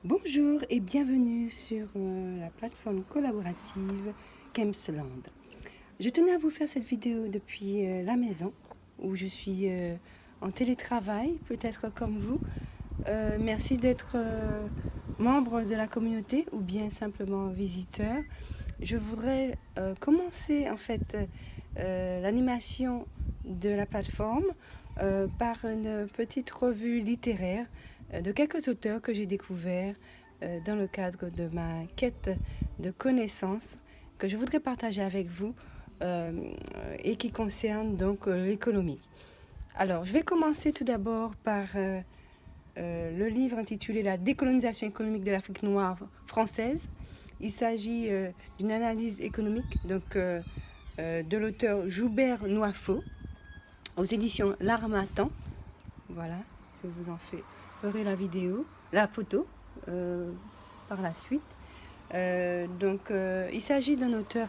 Bonjour et bienvenue sur la plateforme collaborative Kemsland. Je tenais à vous faire cette vidéo depuis la maison où je suis en télétravail, peut-être comme vous. Merci d'être membre de la communauté ou bien simplement visiteur. Je voudrais commencer en fait l'animation de la plateforme par une petite revue littéraire de quelques auteurs que j'ai découverts dans le cadre de ma quête de connaissances que je voudrais partager avec vous et qui concerne donc l'économie. Alors, je vais commencer tout d'abord par le livre intitulé La décolonisation économique de l'Afrique noire française. Il s'agit d'une analyse économique de l'auteur Joubert Noifot aux éditions L'Harmattan. Voilà, je vous en ferai la photo par la suite. Il s'agit d'un auteur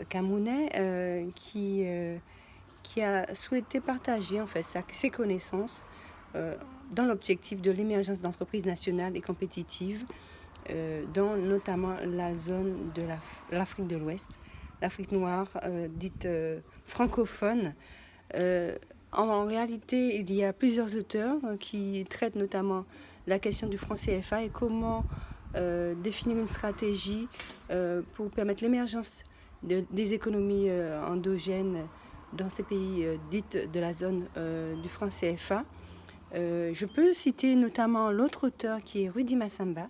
camerounais qui a souhaité partager en fait ses connaissances dans l'objectif de l'émergence d'entreprises nationales et compétitives dans notamment la zone de l'Afrique de l'Ouest, l'Afrique noire dite francophone. En réalité, il y a plusieurs auteurs qui traitent notamment la question du franc CFA et comment définir une stratégie pour permettre l'émergence des économies endogènes dans ces pays dits de la zone du franc CFA. Je peux citer notamment l'autre auteur qui est Rudi Massamba,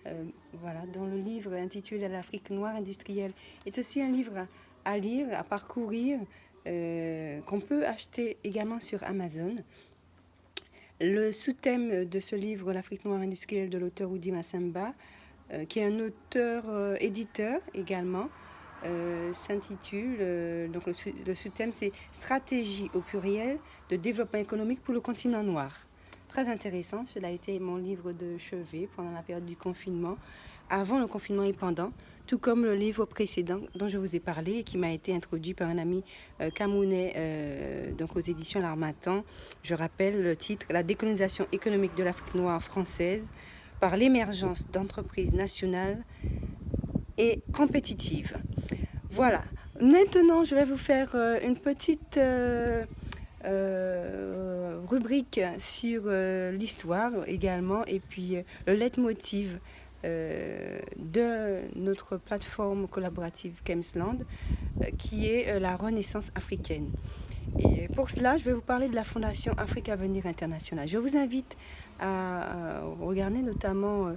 dont le livre intitulé L'Afrique noire industrielle est aussi un livre à lire, à parcourir, qu'on peut acheter également sur Amazon. Le sous-thème de ce livre, L'Afrique noire industrielle de l'auteur Rudi Massamba, qui est un auteur-éditeur également, s'intitule, le sous-thème c'est Stratégie au pluriel de développement économique pour le continent noir. Très intéressant, cela a été mon livre de chevet pendant la période du confinement, avant le confinement et pendant, tout comme le livre précédent dont je vous ai parlé et qui m'a été introduit par un ami camerounais aux éditions L'Harmattan. Je rappelle le titre, La décolonisation économique de l'Afrique noire française par l'émergence d'entreprises nationales et compétitives. Voilà, maintenant je vais vous faire une petite rubrique sur l'histoire également et puis le leitmotiv de notre plateforme collaborative Kemsland qui est la Renaissance africaine. Et pour cela, je vais vous parler de la Fondation Afrique Avenir International. Je vous invite à regarder notamment,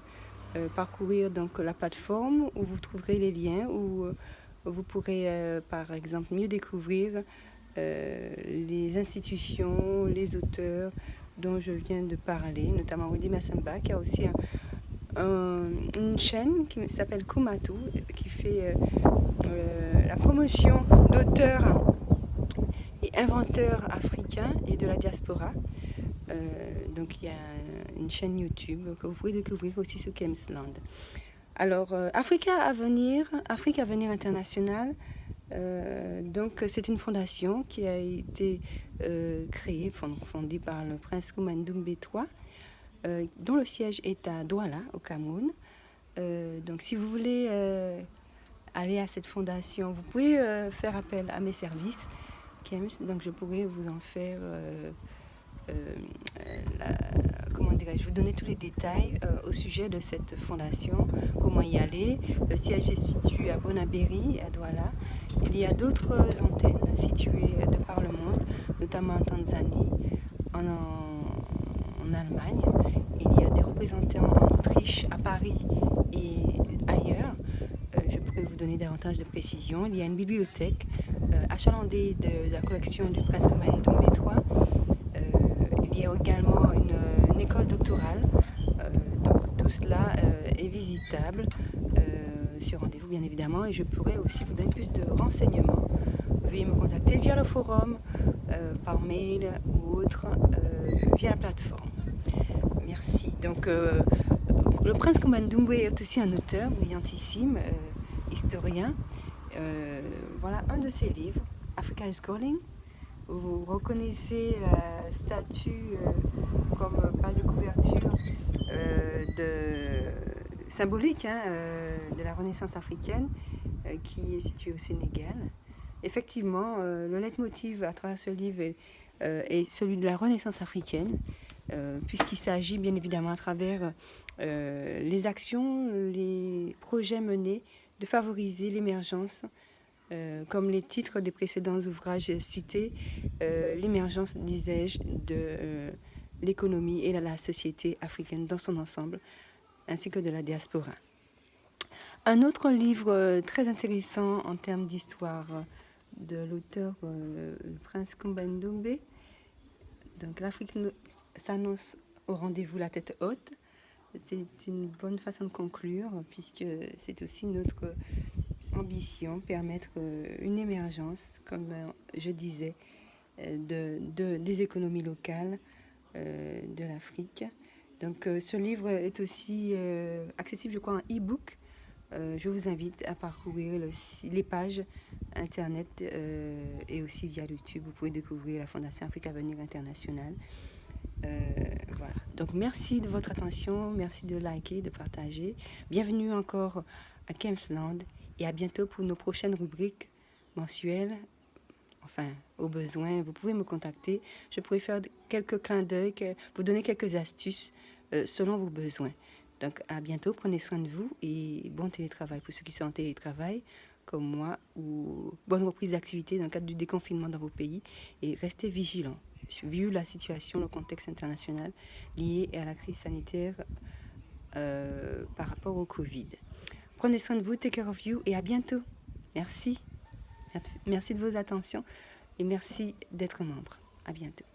parcourir donc la plateforme où vous trouverez les liens, où vous pourrez par exemple mieux découvrir les institutions, les auteurs dont je viens de parler, notamment Rudi Massamba qui a aussi une chaîne qui s'appelle Kumatu qui fait la promotion d'auteurs et inventeurs africains et de la diaspora. Donc il y a une chaîne YouTube que vous pouvez découvrir aussi sur Kemsland. Alors, Afrique Avenir International, c'est une fondation qui a été créée, fondée par le prince Koumane Doumbé III, dont le siège est à Douala, au Cameroun. Donc, si vous voulez aller à cette fondation, vous pouvez faire appel à mes services, KEMS, donc je pourrais vous en faire... vous donner tous les détails au sujet de cette fondation, comment y aller. Le siège est situé à Bonabéry, à Douala. Il y a d'autres antennes situées de par le monde, notamment en Tanzanie, en Allemagne. Il y a des représentants en Autriche, à Paris et ailleurs. Je pourrais vous donner davantage de précisions. Il y a une bibliothèque achalandée de la collection du prince Koumane Doumbé III. Il y a également une école doctorale, donc tout cela est visitable sur rendez-vous bien évidemment, et je pourrais aussi vous donner plus de renseignements. Veuillez me contacter via le forum, par mail ou autre, via la plateforme. Merci. Donc le prince Koumane Doumbé est aussi un auteur brillantissime, historien. Voilà un de ses livres, Africa is Calling. Vous reconnaissez la statue comme page de couverture symbolique hein, de la Renaissance africaine qui est située au Sénégal. Effectivement, le leitmotiv à travers ce livre est celui de la Renaissance africaine, puisqu'il s'agit bien évidemment à travers les actions, les projets menés, de favoriser l'émergence, comme les titres des précédents ouvrages cités, l'émergence, disais-je, de l'économie et de la société africaine dans son ensemble, ainsi que de la diaspora. Un autre livre très intéressant en termes d'histoire de l'auteur, le prince Kumba Ndombe, donc l'Afrique s'annonce au rendez-vous la tête haute. C'est une bonne façon de conclure, puisque c'est aussi notre ambition, permettre une émergence, comme je disais, des économies locales de l'Afrique. Donc ce livre est aussi accessible, je crois, en e-book. Je vous invite à parcourir les pages internet et aussi via YouTube. Vous pouvez découvrir la Fondation Afrique Avenir International. Voilà. Donc merci de votre attention, merci de liker, de partager. Bienvenue encore à Kempsland et à bientôt pour nos prochaines rubriques mensuelles. Enfin, au besoin, vous pouvez me contacter. Je pourrais faire quelques clins d'œil, vous donner quelques astuces selon vos besoins. Donc à bientôt, prenez soin de vous et bon télétravail pour ceux qui sont en télétravail comme moi, ou bonne reprise d'activité dans le cadre du déconfinement dans vos pays et restez vigilants vu la situation, le contexte international lié à la crise sanitaire par rapport au Covid. Prenez soin de vous, take care of you et à bientôt. Merci. Merci de vos attentions et merci d'être membre. À bientôt.